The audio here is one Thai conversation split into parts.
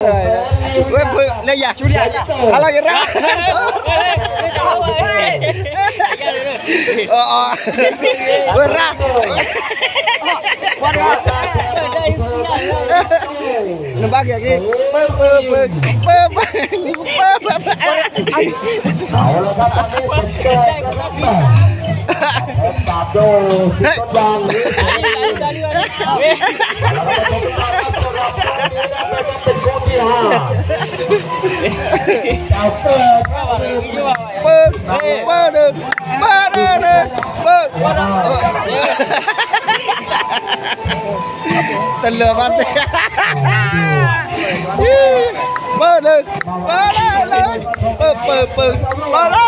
gue leyak sudah kalau kira oh berat nembak ya ki tên lừa bạn thế bơ đừng bơ lên bơ lên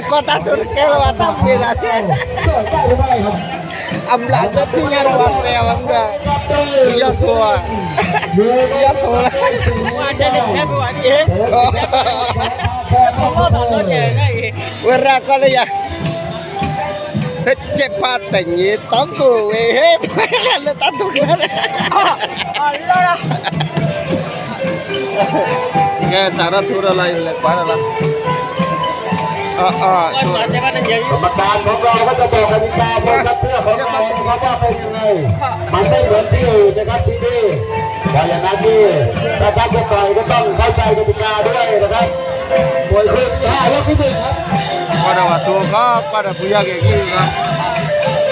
con ta tuh kalau atap bila amlan tapi nyar waktu enggak dia tua ada deh buat ya Wera kalau ya cepatnya tangku lalu tantu kan Allah lah ya syarat turun lain lepas lah กรรมการของเราก็จะบอกกติกาว่าเสื้อของเรานะครับว่าเป็นยังไงมันไม่เหมือนที่อื่นนะครับที่นี่เพราะอย่างนั้นที่ถ้าท่านจะต่อยก็ต้องเข้าใจกติกาด้วยนะครับมวยคู่ที่5ยกที่1ครับ pada waktu kau pada punya kayak gini kan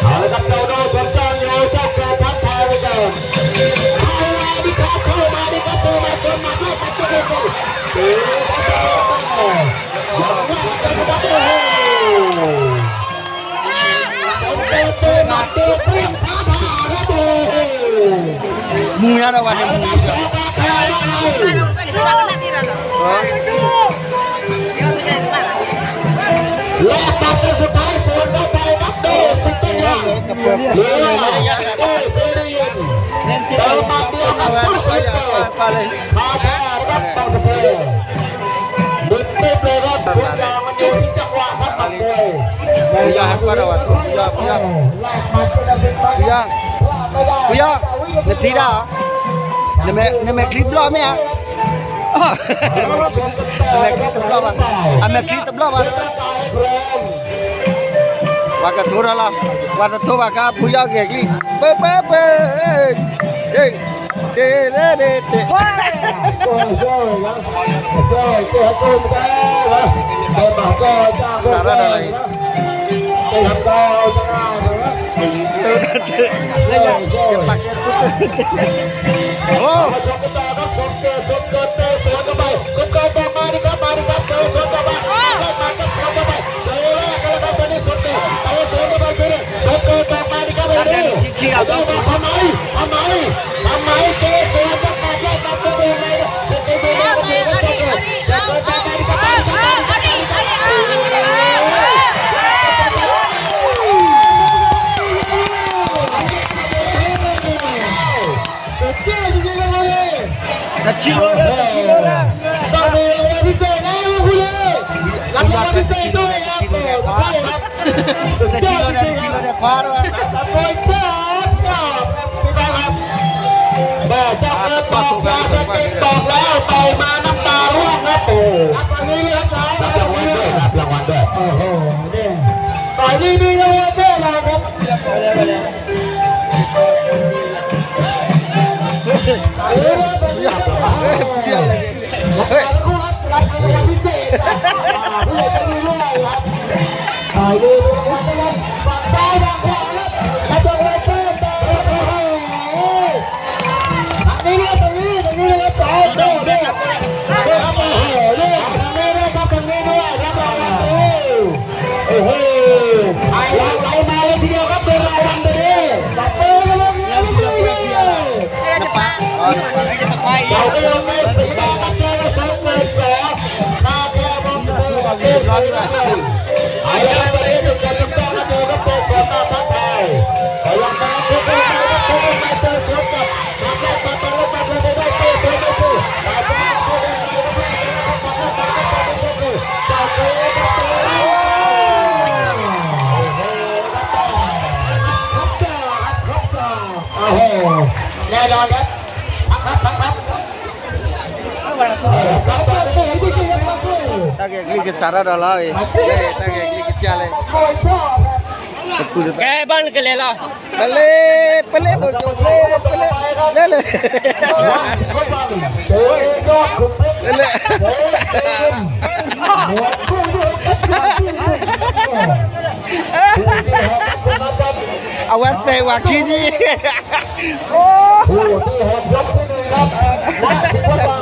เอาละครับเราดูสมจังอยู่เจ้าเกิดทักทายไปก่อนเข้ามาดิครับเข้ามาดิครับตัวมาชนมาด้วยกันตัวเดียวmunya ada wajah munya lepas ke sukai sudah baik abdo setengah Kuya, ngetira. Neme klip lo ame ya. Neme klip lo bang. Ame klip lo bang. Waka thora la. Waka thoba ka puya ke klip. Be. De. Sarah dah lain. Oh, kecil orang. Kecil orang kuar. Bacaบอกแล้วต่อยมาน้ำตาร่วงนะปู่รับรางวัลด้วยโอ้โหนี่ต่อยดีๆเลยเด้อเราครับ แน่นอนครับครับ ताकि अगली के सारा डाला है ताकि अगली के चले सब कुछ Kaya bang kelela. पले पले बोल पले ले ले ले awas teh waki ji ผู้ที่หกยกที่หนึ่งครับนักสิบวัง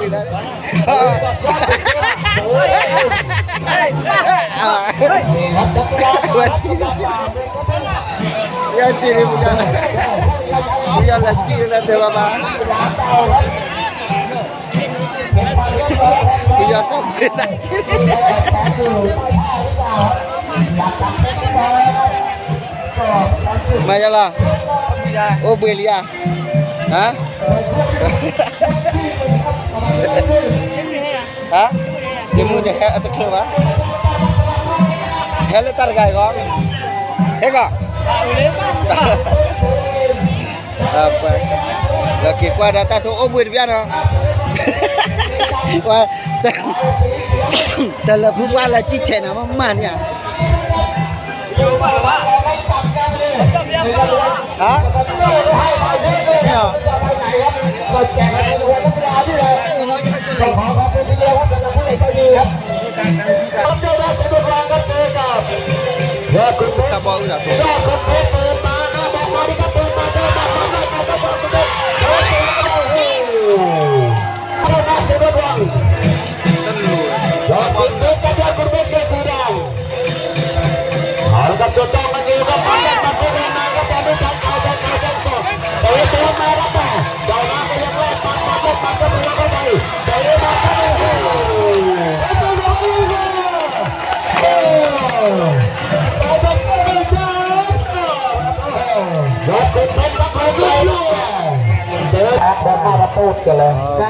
ya ciri punya lagi nanti bapak punya tapi tak ciri majalah oh belia hah hah jemu deh atau keluar hele tar gai con thế apa lagi qua data tu oh buat biar qua telepon wala cincin nama mana ya hah ya ตาบอลนะ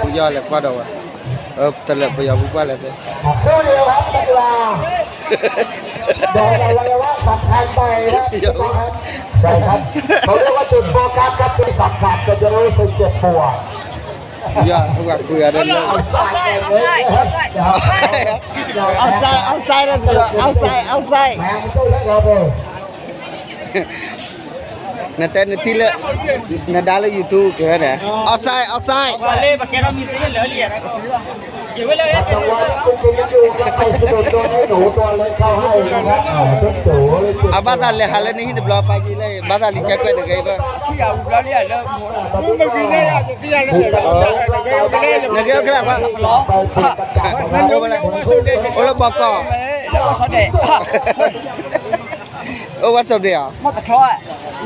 bây giờ là qua đâu à thật là bây giờ qua là thế คู่เดียวครับนักกีฬาบอกเอาไว้ว่าสำคัญไปนะใช่ครับเขาเรียกว่าจุดโฟกัสครับที่สำคัญก็จะรู้สึกเจ็บปวด bây giờ các bạn cười ở đây nữa outside là được outside nanti nanti le nada le YouTube ke ne outside Boleh pakai ram itu je leh lihat aku. Jiwa leh. แต่ว่าคุณคุณจะดูกับไปสะดุดตัวให้หนูตัวเล็กเข้าให้นะครับทุกตัวเลย abada le hal ni de block pagi le bada li check ke de ba Kia ulah lihat leh. Mu begini lah, sia leh. nage okra ba ola bako Lo sode. oh what's up there Mau tak keluar.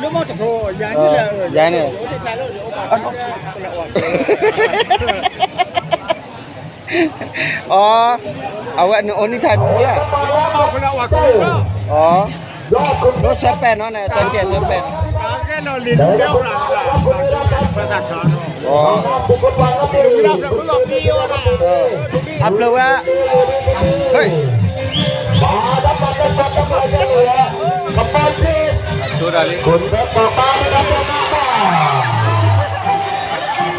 Lu mau tak keluar. Jangan lah. jangan oh awak ni oni than dia Mau kena waktu. oh có số pen nó này số trẻ số pen Cái nó liền đeo là phải đặt cho nó. oh Đừng làm là cứ làm đi mà. áp lưu á hey tu dah ni คุณเพชรต่อไปนะครับ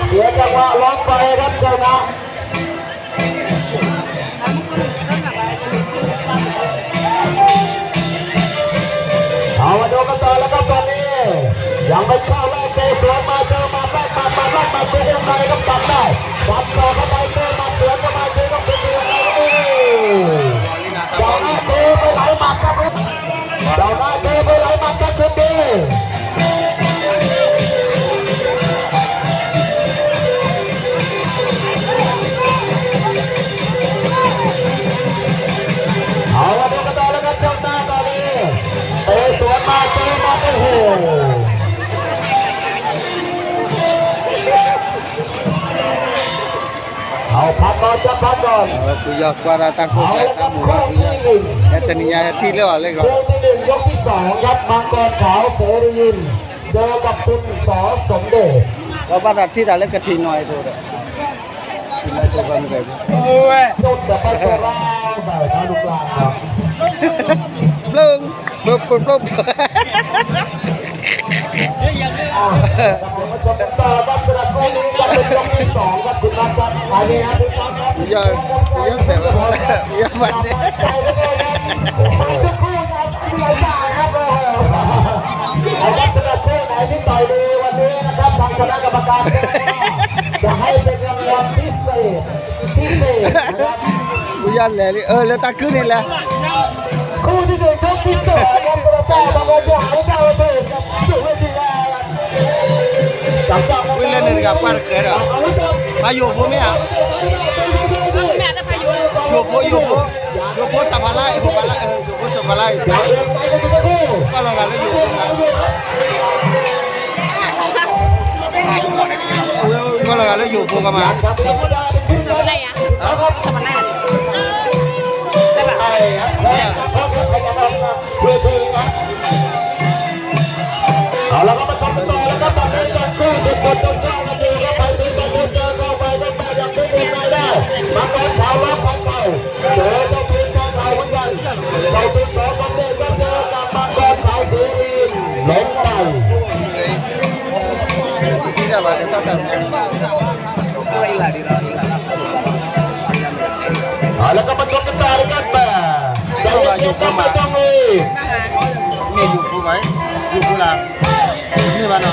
เสียจังหวะล็อกไปครับชนะเอามาดูกันต่อแล้วครับตอนนี้ยังไม่เข้าแรกเตะสวนมาเจอมาแรกมาเจอยังไงก็ตัดได้ตัดต่อเข้าไปเจอมาสวนเข้ามาเจอก็เป็นยังไงก็ไม่เจ้าหน้าเจอไปไหลหมัดครับเจ้าหน้าเจอไปไหลหมัดครับคุณดีเอาละดูกันต่อแล้วครับเจ้าหน้าตอนนี้เตะสวนมาเจอมาโอ้โหเอาพักก่อนจะพักก่อน bây giờ qua ra tăng khối chạy tăng mùa bây giờ cái tình nhà thi leo lên ยกที่หนึ่งยกที่สองครับมังกรขาวเสรียินเจอกับคุณสอสมเด็จ rồi bắt đầu thi đã lên cái thi nói thôi đấy thi nói thôi con người จนแต่ไปตัวล่างแต่ทางลูกหลานครับ plung plung plung มาชมกันต่อครับสำหรับคู่นี้ครับเป็นยกที่สองครับคุณนัทครับอันนี้ครับคุณนัทครับ bây giờแต่ว่าbây giờ mình đấy มันจะคู่ไหนที่เราได้ครับเอาละสำหรับคู่ไหนที่ต่อยดีวันนี้นะครับทางคณะกรรมการจะให้เป็นรางวัลพิเศษนะครับ bây giờ lấy ta cứ này là คู่ที่หนึ่งยกที่สองครับกระจายบางคนจะหายเจ้าเถิดครับสู่เวทีแรกจับจับ quy lên này gặp qua được cái rồi mà dù phố mấy à dù phố sập lại dù phố sập lại có lo là lấy dù có lo là lấy dù phố cơ mà อะไรอ่ะสมรรถใช่ป่ะ เอาละครับมาชมกันต่อแล้วครับตอนนี้ยังคู่สุดๆจนเจ้ากันอยู่ครับไปถึงตอนนี้เจอเข้าไปก็ไปยังไม่ได้ได้มาก่อนเท้ารับของเก่าเจอเจ้าทีมเจ้าเก่าเหมือนกันเจ้าทีมสองกันเด็กก็เจอกับมาก่อนเท้าสีรีนหลงไป chỉ là vào cái tầm quay lại đi rồi เอาละครับมาชมกันต่อเลยครับใจเย็นๆครับไม่ต้องมี mẹ dù phố mấy dù phố là như vậy nào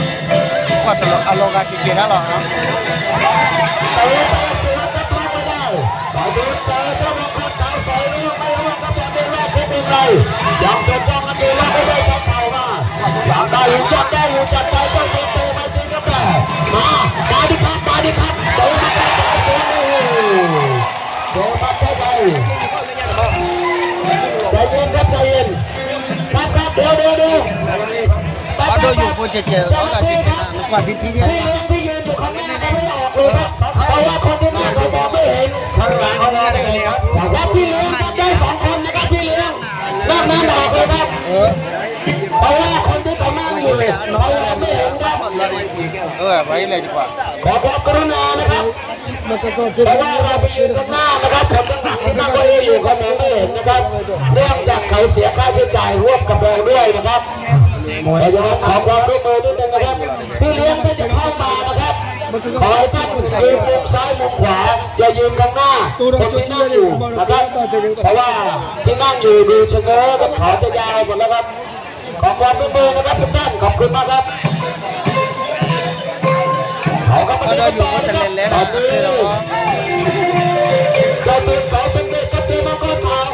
qua từ alo gà chỉ kia đó rồi hả เตะไปเสือก็ทำไม่ได้ไปดูเจอเจ้ามาก่อนเท้าใส่ลูกไม่รู้ว่าจะเป็นแรกหรือเป็นไรยังจะจ้องกันอยู่แล้วไม่ได้ชักเข่ามาอยากได้อยู่จัดได้อยู่จัดใจเจ้าทีมเตะไปจริงครับมาดิครับเตะมาแค่เสือเตะมาแค่ใจใจเย็นครับใจเย็นครับเดี๋ยว có đôi dù phố chè đó là chỉ là nó qua tí tí nhé ที่ยืนอยู่ข้างหน้าไม่ออกเลยครับเพราะว่าคนที่หน้าเขามองไม่เห็นข้างหลังเขามองได้เลยครับและพี่เลี้ยงครับได้สองคนนะครับพี่เลี้ยงนอกนั้นออกเลยครับเพราะว่าคนที่เขานั่งอยู่เขามองไม่เห็นครับ vậy là quả ขอความกรุณานะครับเพราะว่าเราไปยืนข้างหน้านะครับคนข้างหลังที่นั่งก็อยู่เขามองไม่เห็นนะครับเนื่องจากเขาเสียค่าใช้จ่ายร่วมกับเราด้วยนะครับแต่ยังขอความร่วมมือนิดนึงนะครับพี่เลี้ยงที่จะเข้ามานะครับขอให้ท่านยืนมุมซ้ายมุมขวาอย่ายืนข้างหน้าคนที่นั่งอยู่นะครับเพราะว่าที่นั่งอยู่ดูเชงเง้อกับเขาจะยาวหมดแล้วครับขอความร่วมมือนะครับทุกท่านขอบคุณมากครับเขาก็มาดูต่อนะครับตอนนี้เราตื่นสายสังเกตกับทีมมังกรขาว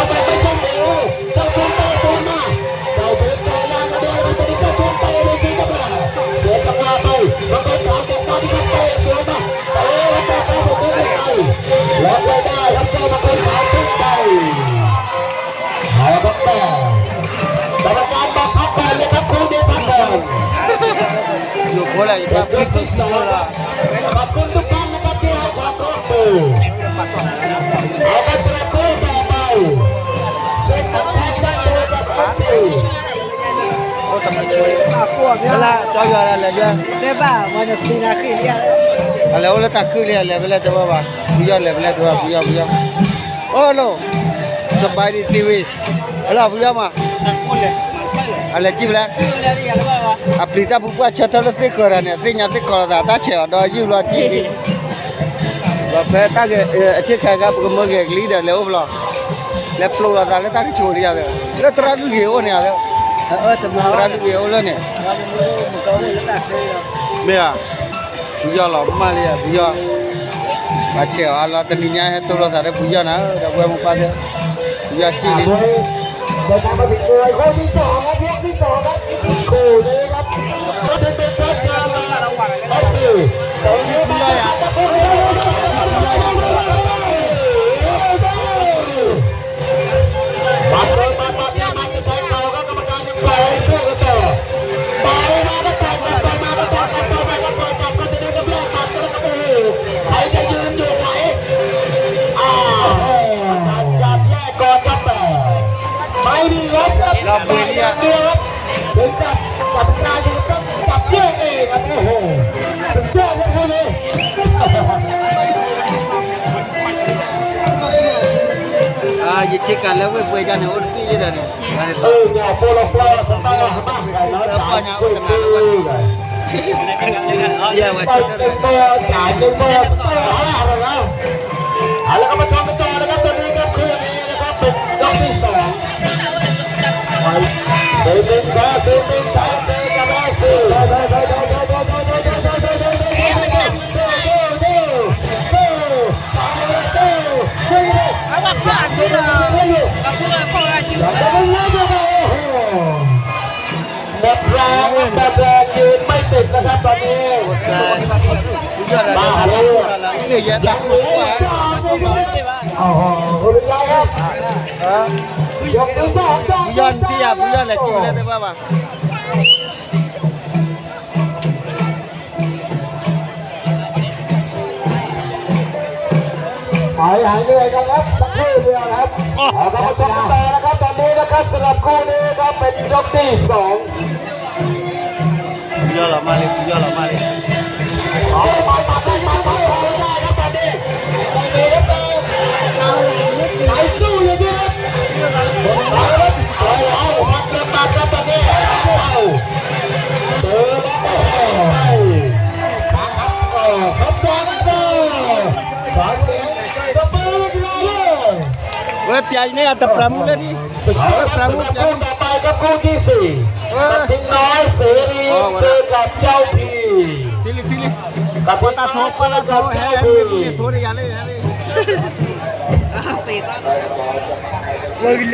ไปไม่ใช่หนูเจ้าทุนเตะโซนมาเจ้าทุนเตะยางมาเดียวมันจะได้เจ้าทุนเตะเลยทีก็ไม่ได้เสียจังหวะไปมังกรขาวเก็บตอนที่เขาเตะสวนมาเตะแล้วก็เข้าไปไม่ได้ล็อกไว้ได้ครับเจ้ามังกรขาวขึ้นไปเอาครับต่อกรรมการบอกพักก่อนเลยครับครูเดียวพักก่อน dù phố làขอบคุณทุกท่านนะครับที่ให้ความร่วมมือเอาไปสลับคู่ต่อไปเส้นทางแพทย์ได้เลยกับเอฟซี là cho giờ là chưa thế bà mà nhập thì là khi liền là lấy ta cứ lấy cho bà bây giờ lấy cho bây giờ ô lô sập bài đi tivi là bây giờ mà là chim lên Aprita buku chata le te kora ne te nya te kora da ta che do yu lo chi đi và pe ta ke che kha ga bu mo ke leader le oblo le plo la da le ta ke chori ya le tra du ge o ne ya tra du ge o le ne me ya bu ya lo ma le ya bu ya ba che ala ta ni nya he to lo da le bu ya na da bu mo pa de bu ya chi đi เดินทางมาถึงเลยคู่ที่สองครับยกที่สองครับคู่นี้ครับเป็นเป็นทัศน์มาเอฟซีตรงนี้มาตะโกนมาเจอมาจะใช้เข่าครับกรรมการยังปล่อยให้สู้กันต่อไปมาแล้วกันไปมาแล้วกันไปมาแล้วกันก็จะได้กับแรกตัดกันแล้วก็ใครจะยืนอยู่ไหนจับแยกก่อนครับไม่ดีครับเราเปลี่ยนอย่างเดียวครับถึงจับกายอยู่ต้องจับเยอะเองครับโอ้โหถึงเยอะเลยเลย ये चेक कर ले वो कोई जाने और भी ये रहनेเนี่ยโปรโลปลาสตาร์มากเลยนะ banyak tenang luas sih. Iya, ไป wajib หนึ่งเบอร์จ่ายหนึ่งเบอร์สเตอร์อะไรแล้วเอาละครับมาชมกันต่อนะครับตอนนี้ครับคู่นี้นะครับเป็นยกที่สองไปเซมินก็เซมินต่อเซกับแม่ซีเอาว่าพ่อจุดเลยกับพ่อจุด หมดแรงแต่แดงยืนไม่ติดนะครับตอนนี้ Puja lah. Ini ya tak kuat. โอ้โหคุณยายครับยกมือสอง Pujan tiap pujan lah cik lah tu bapa. หายเหนื่อยกันครับสักครู่เดียวครับเอาละมาชมกันต่อนะครับตอนนี้นะครับสำหรับคู่นี้ครับเป็นยกที่สอง Puja lah mari, puja lah mari. เอามาได้ครับตอนนี้ไปสู้อย่างนี้ครับเอามาเกิดมาครับตอนนี้เจอแล้วครับบอลนะครับบอลเสียงตะมือเลย Weh piaj ni ada pramu dah ni. เอาละครับ Pramu คู่ jadi. ต่อไปครับคู่ที่สี่กระทิงน้อยเสรีเจอกับเจ้าพี Tili tili. กระทิง Kota น้อย thok kota เจอกับ thok เจ้า hai พี hai ni thori ya le ya le. ปีก Lagi